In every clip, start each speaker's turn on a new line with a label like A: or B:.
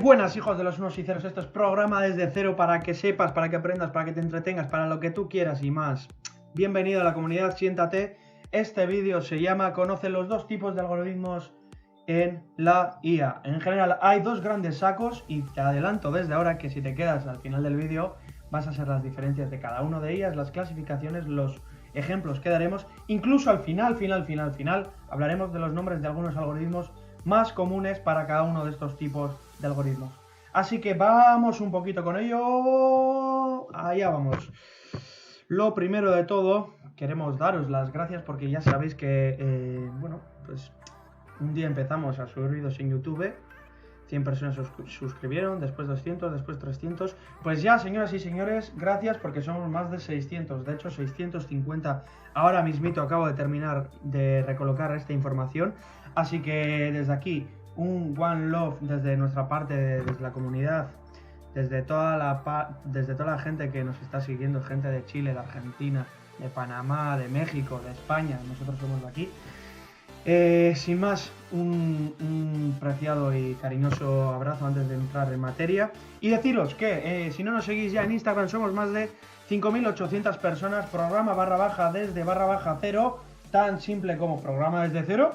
A: buenas, hijos de los unos y ceros. Esto es programa desde cero para que sepas, para que aprendas, para que te entretengas, para lo que tú quieras y más. Bienvenido a la comunidad, siéntate. Este vídeo se llama Conoce los dos tipos de algoritmos en la IA. En general hay dos grandes sacos y te adelanto desde ahora que si te quedas al final del vídeo vas a ser las diferencias de cada uno de ellas, las clasificaciones, los ejemplos que daremos. Incluso al final hablaremos de los nombres de algunos algoritmos más comunes para cada uno de estos tipos de algoritmos. Así que vamos un poquito con ello. Allá vamos. Lo primero de todo, queremos daros las gracias porque ya sabéis que, pues un día empezamos a subir vídeos en YouTube. 100 personas suscribieron, después 200, después 300. Pues ya, señoras y señores, gracias porque somos más de 600, de hecho 650. Ahora mismito acabo de terminar de recolocar esta información. Así que desde aquí, un one love desde nuestra parte, desde la comunidad, desde toda la gente que nos está siguiendo, gente de Chile, de Argentina, de Panamá, de México, de España, nosotros somos de aquí. Sin más, un preciado y cariñoso abrazo antes de entrar en materia y deciros que si no nos seguís ya en Instagram somos más de 5.800 personas, programa desde /cero, tan simple como programa desde cero,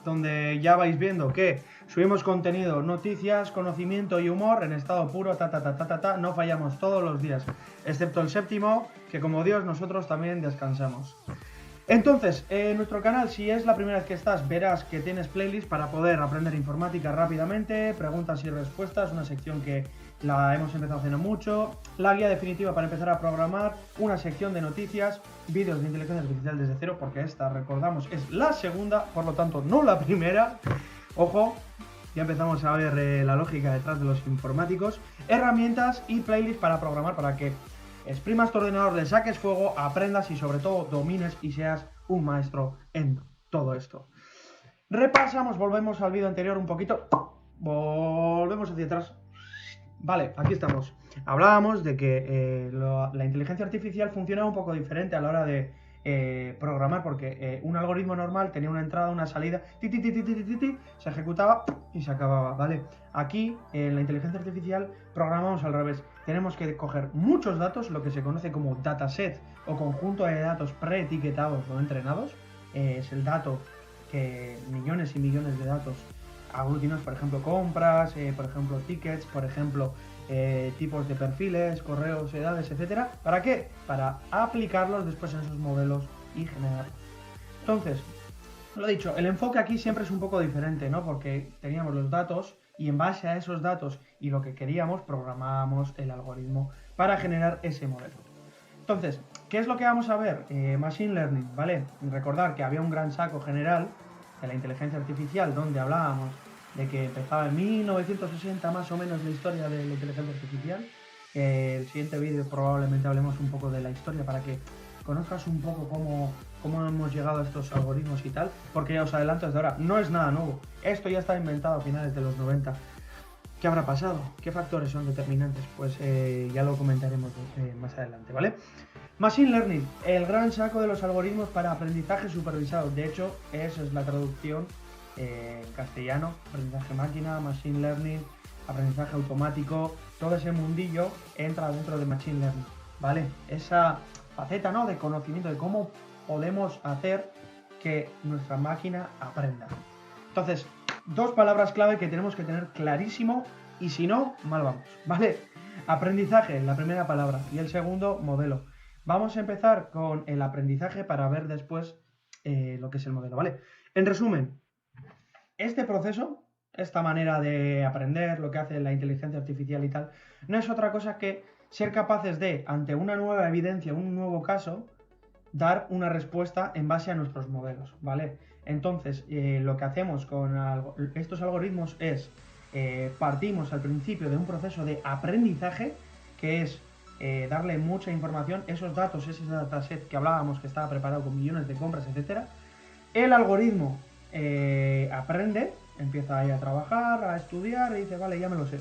A: donde ya vais viendo que subimos contenido, noticias, conocimiento y humor en estado puro, no fallamos todos los días, excepto el séptimo, que como Dios nosotros también descansamos. Entonces, en nuestro canal, si es la primera vez que estás, verás que tienes playlist para poder aprender informática rápidamente, preguntas y respuestas, una sección que la hemos empezado haciendo mucho, la guía definitiva para empezar a programar, una sección de noticias, vídeos de inteligencia artificial desde cero, porque esta, recordamos, es la segunda, por lo tanto, no la primera. Ojo, ya empezamos a ver la lógica detrás de los informáticos, herramientas y playlist para programar para que exprimas tu ordenador, le saques fuego, aprendas y sobre todo domines y seas un maestro en todo esto. Repasamos, volvemos al vídeo anterior un poquito, volvemos hacia atrás. Vale, aquí estamos. Hablábamos de que la inteligencia artificial funcionaba un poco diferente a la hora de programar, porque un algoritmo normal tenía una entrada, una salida, se ejecutaba y se acababa, ¿vale? Aquí, en la inteligencia artificial, programamos al revés. Tenemos que coger muchos datos, lo que se conoce como dataset o conjunto de datos preetiquetados o entrenados. Es el dato que millones y millones de datos aglutinados, por ejemplo, compras, por ejemplo, tickets, por ejemplo, tipos de perfiles, correos, edades, etcétera. ¿Para qué? Para aplicarlos después en esos modelos y generar. Entonces, lo dicho, el enfoque aquí siempre es un poco diferente, ¿no? Porque teníamos los datos y en base a esos datos y lo que queríamos, programábamos el algoritmo para generar ese modelo. Entonces, ¿qué es lo que vamos a ver? Machine Learning, ¿vale? Recordar que había un gran saco general de la inteligencia artificial donde hablábamos de que empezaba en 1960 más o menos la historia de la inteligencia artificial. El siguiente vídeo probablemente hablemos un poco de la historia para que conozcas un poco cómo hemos llegado a estos algoritmos y tal, porque ya os adelanto desde ahora, no es nada nuevo. Esto ya está inventado a finales de los 90. ¿Qué habrá pasado? ¿Qué factores son determinantes? Pues ya lo comentaremos más adelante, ¿vale? Machine Learning, el gran saco de los algoritmos para aprendizaje supervisado. De hecho, esa es la traducción en castellano. Aprendizaje máquina, Machine Learning, aprendizaje automático, todo ese mundillo entra dentro de Machine Learning, ¿vale? Esa faceta, ¿no?, de conocimiento de cómo podemos hacer que nuestra máquina aprenda. Entonces, dos palabras clave que tenemos que tener clarísimo y si no, mal vamos, ¿vale? Aprendizaje, la primera palabra, y el segundo, modelo. Vamos a empezar con el aprendizaje para ver después lo que es el modelo, ¿vale? En resumen, este proceso, esta manera de aprender, lo que hace la inteligencia artificial y tal, no es otra cosa que ser capaces de, ante una nueva evidencia, un nuevo caso, dar una respuesta en base a nuestros modelos, ¿vale? Entonces, lo que hacemos con estos algoritmos es, partimos al principio de un proceso de aprendizaje, que es darle mucha información, esos datos, ese dataset que hablábamos que estaba preparado con millones de compras, etcétera. El algoritmo aprende, empieza ahí a trabajar, a estudiar y dice, vale, ya me lo sé.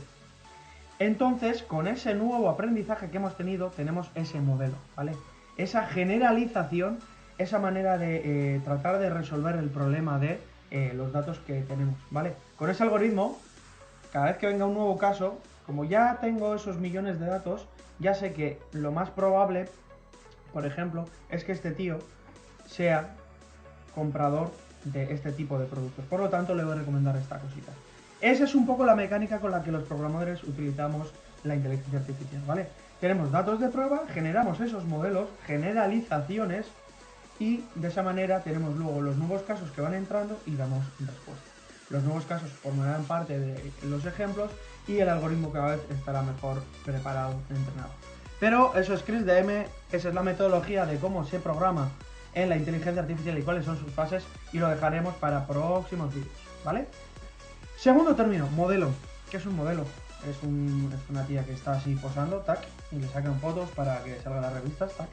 A: Entonces, con ese nuevo aprendizaje que hemos tenido, tenemos ese modelo, ¿vale? Esa generalización, esa manera de tratar de resolver el problema de los datos que tenemos, ¿vale? Con ese algoritmo cada vez que venga un nuevo caso, como ya tengo esos millones de datos, ya sé que lo más probable, por ejemplo, es que este tío sea comprador de este tipo de productos. Por lo tanto, le voy a recomendar esta cosita. Esa es un poco la mecánica con la que los programadores utilizamos la inteligencia artificial, ¿vale? Tenemos datos de prueba, generamos esos modelos, generalizaciones, y de esa manera tenemos luego los nuevos casos que van entrando y damos respuesta. Los nuevos casos formarán parte de los ejemplos y el algoritmo cada vez estará mejor preparado, entrenado. Pero eso es ChrisDM, esa es la metodología de cómo se programa en la inteligencia artificial y cuáles son sus fases, y lo dejaremos para próximos vídeos, ¿vale? Segundo término, modelo. ¿Qué es un modelo? Es una tía que está así posando, tac, y le sacan fotos para que salgan las revistas, tac.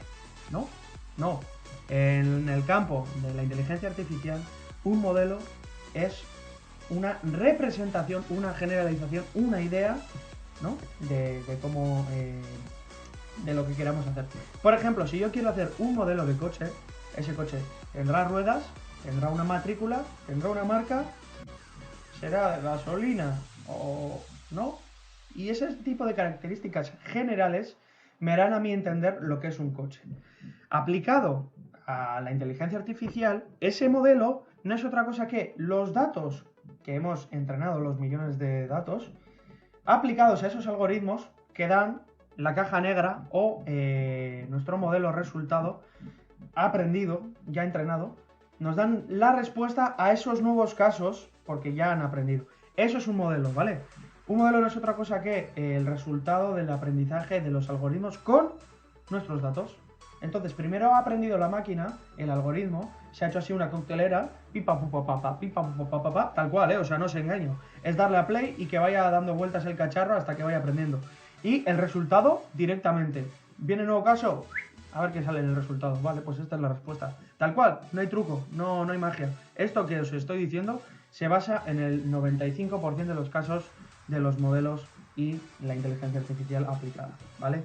A: ¿No? No. En el campo de la inteligencia artificial, un modelo es una representación, una generalización, una idea, ¿no? De cómo, de lo que queramos hacer. Por ejemplo, si yo quiero hacer un modelo de coche, ese coche tendrá ruedas, tendrá una matrícula, tendrá una marca, será de gasolina o no. Y ese tipo de características generales me harán a mí entender lo que es un coche. Aplicado a la inteligencia artificial, ese modelo no es otra cosa que los datos que hemos entrenado, los millones de datos, aplicados a esos algoritmos que dan la caja negra o nuestro modelo resultado aprendido, ya entrenado, nos dan la respuesta a esos nuevos casos porque ya han aprendido. Eso es un modelo, ¿vale? Un modelo no es otra cosa que el resultado del aprendizaje de los algoritmos con nuestros datos. Entonces, primero ha aprendido la máquina, el algoritmo, se ha hecho así una coctelera, pipa, tal cual, o sea, no se engaño. Es darle a play y que vaya dando vueltas el cacharro hasta que vaya aprendiendo. Y el resultado, directamente. Viene nuevo caso, a ver qué sale en el resultado. Vale, pues esta es la respuesta. Tal cual, no hay truco, no hay magia. Esto que os estoy diciendo se basa en el 95% de los casos de los modelos y la inteligencia artificial aplicada, ¿vale?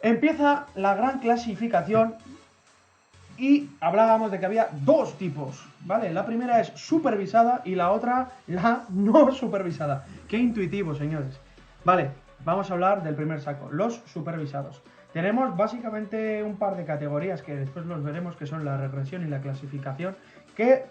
A: Empieza la gran clasificación y hablábamos de que había dos tipos, ¿vale? La primera es supervisada y la otra, la no supervisada. Qué intuitivo, señores. Vale, vamos a hablar del primer saco, los supervisados. Tenemos básicamente un par de categorías que después los veremos, que son la regresión y la clasificación, que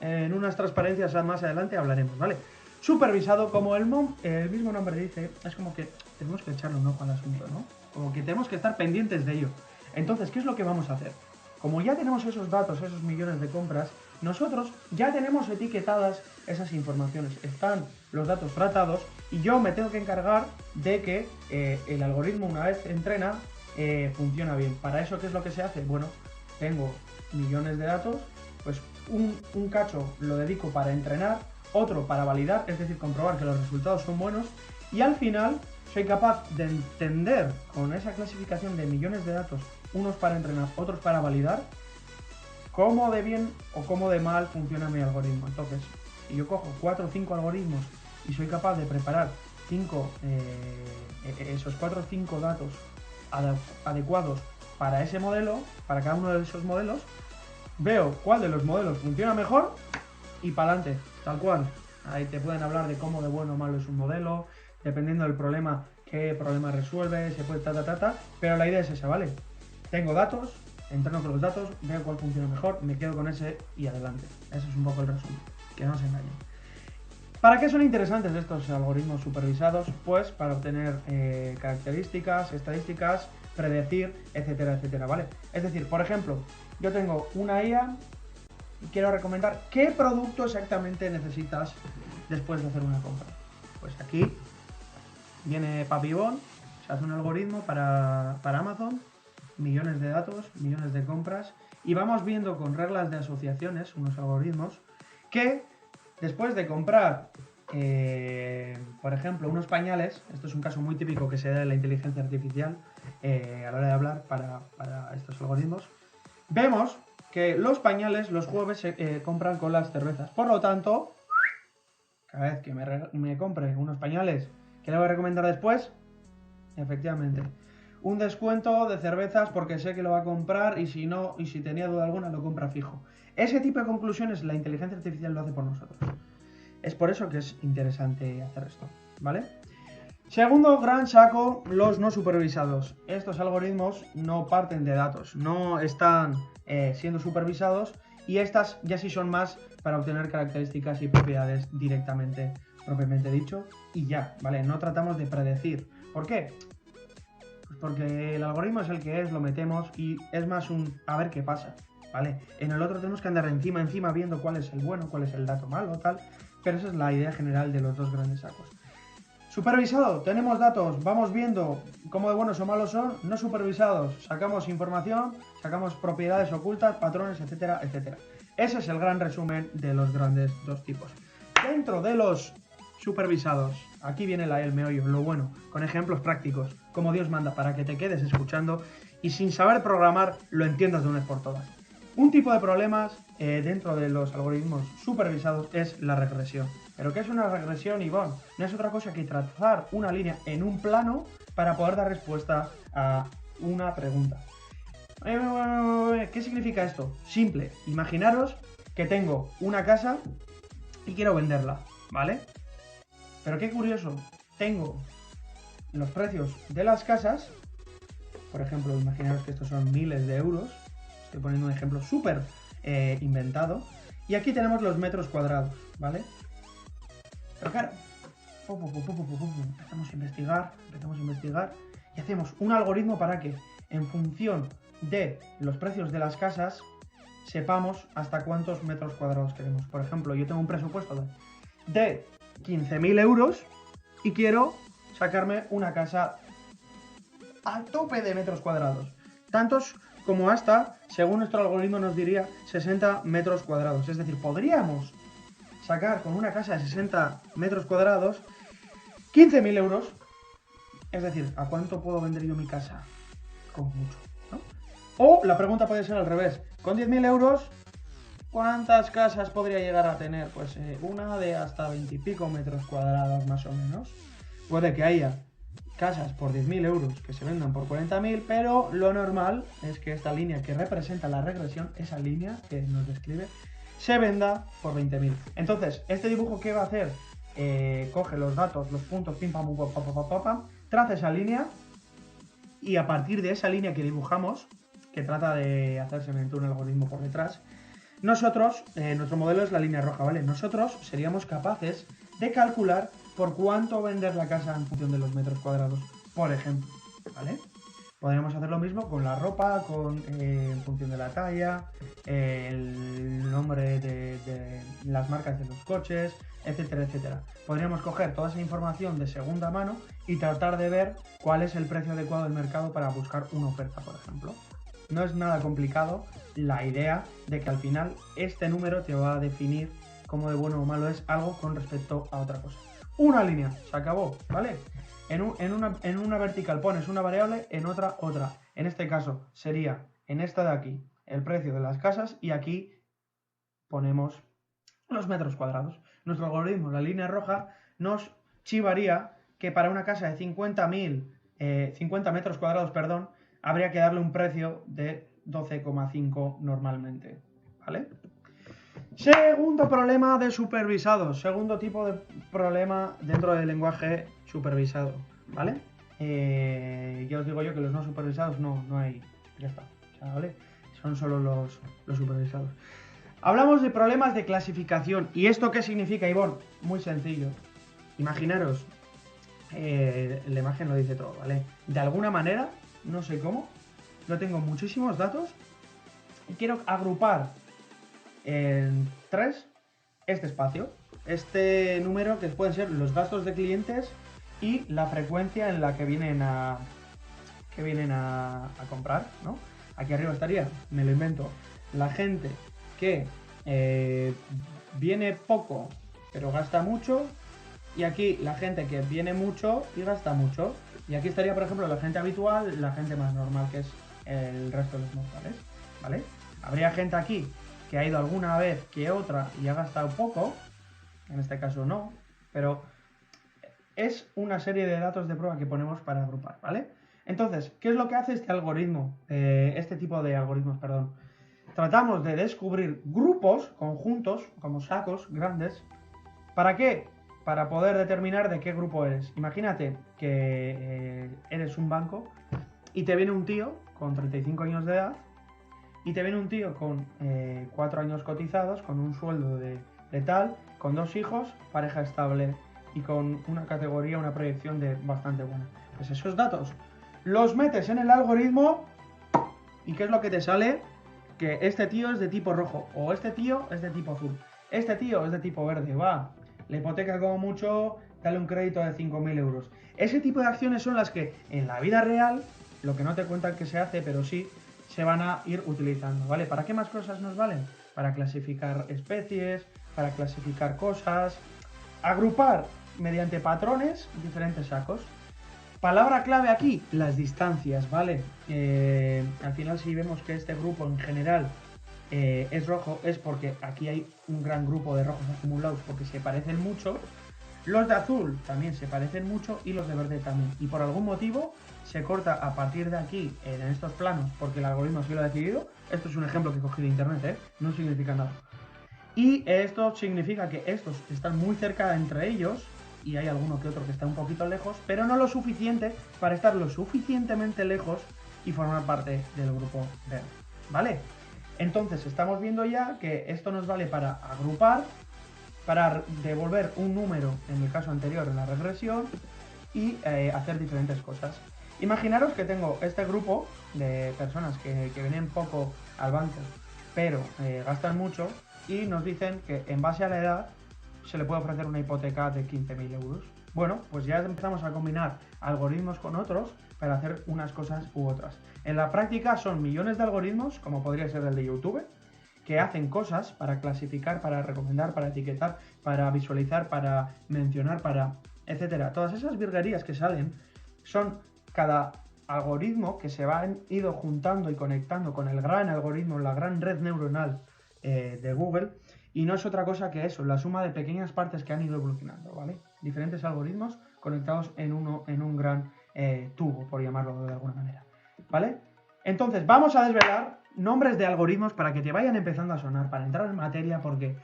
A: en unas transparencias más adelante hablaremos, ¿vale? Supervisado, como el mismo nombre dice, es como que tenemos que echarle un ojo al asunto, ¿no? Como que tenemos que estar pendientes de ello. Entonces, ¿qué es lo que vamos a hacer? Como ya tenemos esos datos, esos millones de compras, nosotros ya tenemos etiquetadas esas informaciones. Están los datos tratados y yo me tengo que encargar de que el algoritmo, una vez entrena, funciona bien. Para eso, ¿qué es lo que se hace? Bueno, tengo millones de datos, pues un cacho lo dedico para entrenar, otro para validar, es decir, comprobar que los resultados son buenos, y al final soy capaz de entender con esa clasificación de millones de datos, unos para entrenar, otros para validar, cómo de bien o cómo de mal funciona mi algoritmo. Entonces, si yo cojo 4 o 5 algoritmos y soy capaz de preparar esos 4 o 5 datos adecuados para ese modelo, para cada uno de esos modelos, veo cuál de los modelos funciona mejor y para adelante, tal cual. Ahí te pueden hablar de cómo de bueno o malo es un modelo, dependiendo del problema, qué problema resuelve, se puede pero la idea es esa, ¿vale? Tengo datos, entreno con los datos, veo cuál funciona mejor, me quedo con ese y adelante. Ese es un poco el resumen, que no se engañen. ¿Para qué son interesantes estos algoritmos supervisados? Pues para obtener características, estadísticas, predecir, etcétera, etcétera, ¿vale? Es decir, por ejemplo, yo tengo una IA y quiero recomendar qué producto exactamente necesitas después de hacer una compra. Pues aquí viene Papibón, se hace un algoritmo para Amazon, millones de datos, millones de compras, y vamos viendo con reglas de asociaciones, unos algoritmos, que después de comprar, por ejemplo, unos pañales, esto es un caso muy típico que se da en la inteligencia artificial a la hora de hablar para estos algoritmos, vemos que los pañales los jueves se compran con las cervezas. Por lo tanto, cada vez que me compre unos pañales, ¿qué le voy a recomendar después? Efectivamente, un descuento de cervezas porque sé que lo va a comprar y si no, y si tenía duda alguna, lo compra fijo. Ese tipo de conclusiones la inteligencia artificial lo hace por nosotros. Es por eso que es interesante hacer esto, ¿vale? Segundo gran saco, los no supervisados. Estos algoritmos no parten de datos, no están siendo supervisados y estas ya sí son más para obtener características y propiedades directamente, propiamente dicho, y ya, ¿vale? No tratamos de predecir. ¿Por qué? Pues porque el algoritmo es el que es, lo metemos y es más un a ver qué pasa, ¿vale? En el otro tenemos que andar encima viendo cuál es el bueno, cuál es el dato malo, tal, pero esa es la idea general de los dos grandes sacos. Supervisado, tenemos datos, vamos viendo cómo de buenos o malos son. No supervisados, sacamos información, sacamos propiedades ocultas, patrones, etcétera, etcétera. Ese es el gran resumen de los grandes dos tipos. Dentro de los supervisados, aquí viene el meollo, lo bueno, con ejemplos prácticos, como Dios manda, para que te quedes escuchando y sin saber programar lo entiendas de una vez por todas. Un tipo de problemas dentro de los algoritmos supervisados es la regresión. ¿Pero qué es una regresión, Ivonne? No es otra cosa que trazar una línea en un plano para poder dar respuesta a una pregunta. ¿Qué significa esto? Simple. Imaginaros que tengo una casa y quiero venderla, ¿vale? Pero qué curioso, tengo los precios de las casas, por ejemplo, imaginaros que estos son miles de euros, estoy poniendo un ejemplo súper inventado, y aquí tenemos los metros cuadrados, ¿vale? Pero claro, empezamos a investigar y hacemos un algoritmo para que, en función de los precios de las casas, sepamos hasta cuántos metros cuadrados queremos. Por ejemplo, yo tengo un presupuesto de 15.000 euros y quiero sacarme una casa a tope de metros cuadrados. Tantos como hasta, según nuestro algoritmo nos diría, 60 metros cuadrados. Es decir, podríamos sacar con una casa de 60 metros cuadrados 15.000 euros. Es decir, ¿a cuánto puedo vender yo mi casa? Con mucho, ¿no? O la pregunta puede ser al revés. Con 10.000 euros, ¿cuántas casas podría llegar a tener? Pues una de hasta 20 y pico metros cuadrados más o menos. Puede que haya casas por 10.000 euros que se vendan por 40.000, pero lo normal es que esta línea que representa la regresión, esa línea que nos describe, se venda por 20.000. Entonces, este dibujo, ¿qué va a hacer? Coge los datos, los puntos, pim, pam, pam, pam, pam, pam, traza esa línea y a partir de esa línea que dibujamos, que trata de hacerse mediante un algoritmo por detrás, nosotros, nuestro modelo es la línea roja, ¿vale? Nosotros seríamos capaces de calcular por cuánto vender la casa en función de los metros cuadrados, por ejemplo, ¿vale? Podríamos hacer lo mismo con la ropa, en función de la talla, el nombre de las marcas de los coches, etcétera, etcétera. Podríamos coger toda esa información de segunda mano y tratar de ver cuál es el precio adecuado del mercado para buscar una oferta, por ejemplo. No es nada complicado la idea de que al final este número te va a definir cómo de bueno o malo es algo con respecto a otra cosa. Una línea, se acabó, ¿vale? En una vertical pones una variable, en otra. En este caso sería, en esta de aquí, el precio de las casas y aquí ponemos los metros cuadrados. Nuestro algoritmo, la línea roja, nos chivaría que para una casa de 50 metros cuadrados, habría que darle un precio de 12,5 normalmente, ¿vale? Segundo problema de supervisados, segundo tipo de problema dentro del lenguaje supervisado, ¿vale? Ya os digo yo que los no supervisados no hay, ya está, ¿vale? Son solo los supervisados. Hablamos de problemas de clasificación. ¿Y esto qué significa, Ivonne? Muy sencillo. Imaginaros, la imagen lo dice todo, ¿vale? De alguna manera, no sé cómo, yo tengo muchísimos datos y quiero agrupar en 3 este espacio, este número que pueden ser los gastos de clientes y la frecuencia en la que vienen a comprar, ¿no? Aquí arriba estaría, me lo invento, la gente que viene poco pero gasta mucho, y aquí la gente que viene mucho y gasta mucho, y aquí estaría por ejemplo la gente habitual, la gente más normal, que es el resto de los mortales, ¿vale? Habría gente aquí que ha ido alguna vez que otra y ha gastado poco, en este caso no, pero es una serie de datos de prueba que ponemos para agrupar, ¿vale? Entonces, ¿qué es lo que hace este algoritmo? Este tipo de algoritmos, perdón. Tratamos de descubrir grupos, conjuntos, como sacos grandes, ¿Para qué? Para poder determinar de qué grupo eres. Imagínate que eres un banco y te viene un tío con 35 años de edad y te viene un tío con 4 años cotizados, con un sueldo de tal, con 2 hijos, pareja estable y con una categoría, una proyección de bastante buena. Pues esos datos los metes en el algoritmo y ¿qué es lo que te sale? Que este tío es de tipo rojo o este tío es de tipo azul. Este tío es de tipo verde, va. La hipoteca como mucho, dale un crédito de 5.000 euros. Ese tipo de acciones son las que en la vida real, lo que no te cuentan que se hace, pero sí, se van a ir utilizando, ¿vale? ¿Para qué más cosas nos valen? Para clasificar especies, para clasificar cosas, agrupar mediante patrones diferentes sacos. Palabra clave aquí, las distancias, ¿vale? Al final si vemos que este grupo en general es rojo, es porque aquí hay un gran grupo de rojos acumulados porque se parecen mucho. Los de azul también se parecen mucho y los de verde también. Y por algún motivo se corta a partir de aquí en estos planos porque el algoritmo así lo ha decidido. Esto es un ejemplo que cogí de internet, no significa nada. Y esto significa que estos están muy cerca entre ellos y hay alguno que otro que está un poquito lejos, pero no lo suficiente para estar lo suficientemente lejos y formar parte del grupo verde, ¿vale? Entonces estamos viendo ya que esto nos vale para agrupar, para devolver un número en el caso anterior en la regresión y hacer diferentes cosas. Imaginaros que tengo este grupo de personas que vienen poco al banco, pero gastan mucho y nos dicen que en base a la edad se le puede ofrecer una hipoteca de 15.000 euros. Bueno, pues ya empezamos a combinar algoritmos con otros para hacer unas cosas u otras. En la práctica son millones de algoritmos, como podría ser el de YouTube, que hacen cosas para clasificar, para recomendar, para etiquetar, para visualizar, para mencionar, para etcétera. Todas esas virguerías que salen son cada algoritmo que se va ido juntando y conectando con el gran algoritmo, la gran red neuronal de Google, y no es otra cosa que eso, la suma de pequeñas partes que han ido evolucionando, ¿vale? Diferentes algoritmos conectados en un gran tubo, por llamarlo de alguna manera, ¿vale? Entonces, vamos a desvelar nombres de algoritmos para que te vayan empezando a sonar, para entrar en materia, porque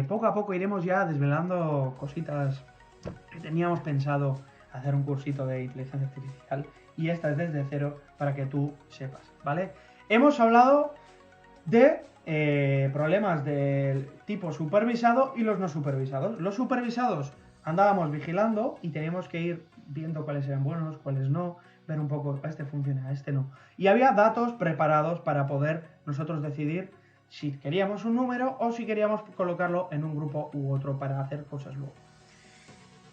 A: poco a poco iremos ya desvelando cositas que teníamos pensado hacer un cursito de inteligencia artificial, y esta es desde cero para que tú sepas, ¿vale? Hemos hablado de problemas del tipo supervisado y los no supervisados. Los supervisados andábamos vigilando y teníamos que ir viendo cuáles eran buenos, cuáles no, ver un poco, este funciona, este no. Y había datos preparados para poder nosotros decidir si queríamos un número o si queríamos colocarlo en un grupo u otro para hacer cosas luego.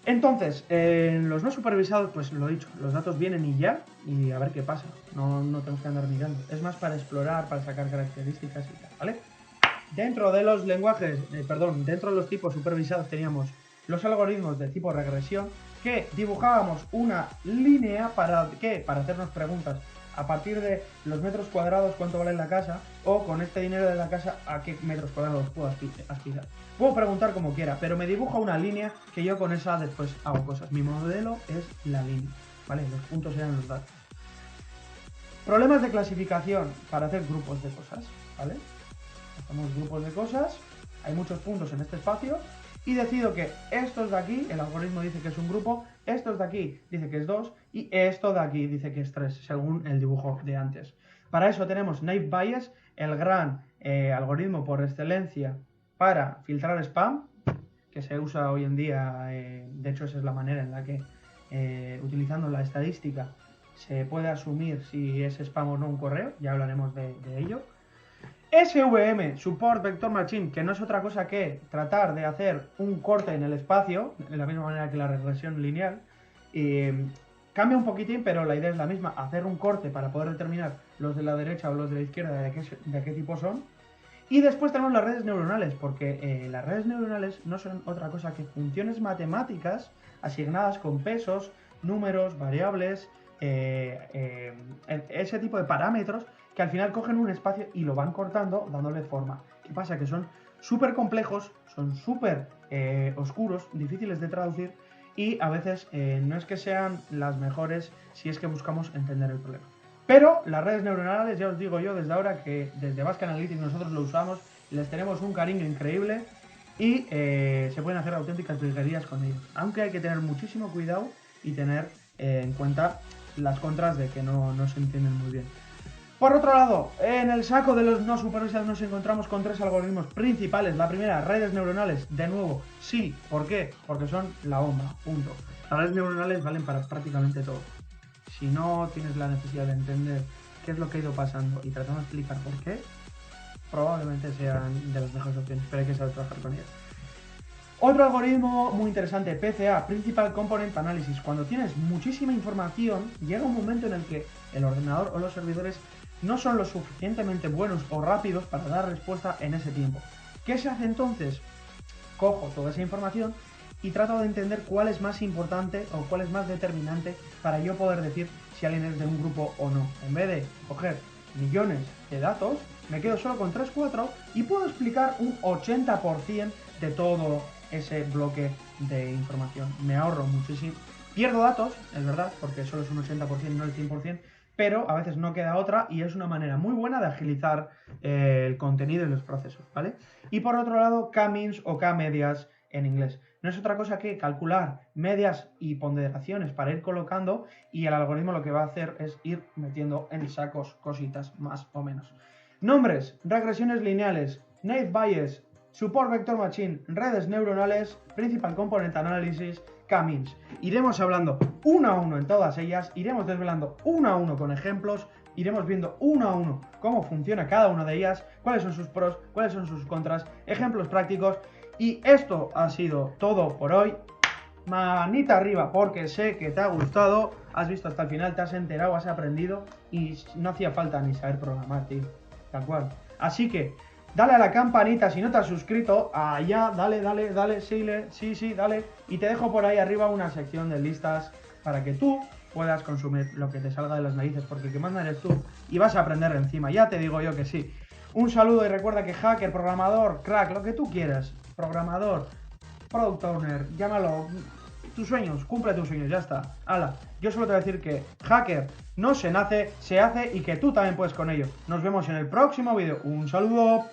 A: Entonces, en los no supervisados, pues lo he dicho, los datos vienen y ya, y a ver qué pasa. No tenemos que andar mirando. Es más para explorar, para sacar características y tal, ¿vale? Dentro de los lenguajes, dentro de los tipos supervisados teníamos los algoritmos de tipo regresión, que dibujábamos una línea para ¿qué? Para hacernos preguntas. A partir de los metros cuadrados, cuánto vale la casa, o con este dinero de la casa, a qué metros cuadrados puedo aspirar. Puedo preguntar como quiera, pero me dibuja una línea que yo con esa después hago cosas. Mi modelo es la línea, ¿vale? Los puntos eran los datos. Problemas de clasificación para hacer grupos de cosas, ¿vale? Hacemos grupos de cosas, hay muchos puntos en este espacio, y decido que estos de aquí, el algoritmo dice que es un grupo, estos de aquí dice que es 2 y esto de aquí dice que es 3, según el dibujo de antes. Para eso tenemos Naive Bayes, el gran algoritmo por excelencia para filtrar spam, que se usa hoy en día, de hecho esa es la manera en la que utilizando la estadística se puede asumir si es spam o no un correo, ya hablaremos de ello. SVM, Support Vector Machine, que no es otra cosa que tratar de hacer un corte en el espacio, de la misma manera que la regresión lineal. Cambia un poquitín, pero la idea es la misma, hacer un corte para poder determinar los de la derecha o los de la izquierda de qué tipo son. Y después tenemos las redes neuronales, porque las redes neuronales no son otra cosa que funciones matemáticas asignadas con pesos, números, variables, ese tipo de parámetros que al final cogen un espacio y lo van cortando dándole forma. ¿Qué pasa? Que son súper complejos, son súper oscuros, difíciles de traducir y a veces no es que sean las mejores si es que buscamos entender el problema. Pero las redes neuronales, ya os digo yo desde ahora que desde Basque Analytics nosotros lo usamos, les tenemos un cariño increíble y se pueden hacer auténticas virguerías con ellos. Aunque hay que tener muchísimo cuidado y tener en cuenta las contras de que no se entienden muy bien. Por otro lado, en el saco de los no supervisados nos encontramos con 3 algoritmos principales. La primera, redes neuronales. De nuevo, sí. ¿Por qué? Porque son la bomba. Punto. Las redes neuronales valen para prácticamente todo. Si no tienes la necesidad de entender qué es lo que ha ido pasando y tratando de explicar por qué, probablemente sean de las mejores opciones, pero hay que saber trabajar con ellas. Otro algoritmo muy interesante, PCA, Principal Component Analysis. Cuando tienes muchísima información, llega un momento en el que el ordenador o los servidores no son lo suficientemente buenos o rápidos para dar respuesta en ese tiempo. ¿Qué se hace entonces? Cojo toda esa información y trato de entender cuál es más importante o cuál es más determinante para yo poder decir si alguien es de un grupo o no. En vez de coger millones de datos, me quedo solo con 3-4 y puedo explicar un 80% de todo ese bloque de información. Me ahorro muchísimo. Pierdo datos, es verdad, porque solo es un 80%, no el 100%, pero a veces no queda otra y es una manera muy buena de agilizar el contenido y los procesos, ¿vale? Y por otro lado, K-means o K-medias en inglés. No es otra cosa que calcular medias y ponderaciones para ir colocando, y el algoritmo lo que va a hacer es ir metiendo en sacos cositas más o menos. Nombres, regresiones lineales, naive Bayes, Support Vector Machine, redes neuronales, Principal Component Analysis, K-means. Iremos hablando uno a uno en todas ellas, iremos desvelando uno a uno con ejemplos, iremos viendo uno a uno cómo funciona cada una de ellas, cuáles son sus pros, cuáles son sus contras, ejemplos prácticos. Y esto ha sido todo por hoy. Manita arriba porque sé que te ha gustado, has visto hasta el final, te has enterado, has aprendido y no hacía falta ni saber programar, tío, tal cual. Así que dale a la campanita si no te has suscrito, allá, dale, sí, dale. Y te dejo por ahí arriba una sección de listas para que tú puedas consumir lo que te salga de las narices, porque el que manda eres tú y vas a aprender encima, ya te digo yo que sí. Un saludo y recuerda que hacker, programador, crack, lo que tú quieras, programador, product owner, llámalo, tus sueños, cumple tus sueños, ya está. Hala, yo solo te voy a decir que hacker no se nace, se hace y que tú también puedes con ello. Nos vemos en el próximo vídeo. Un saludo.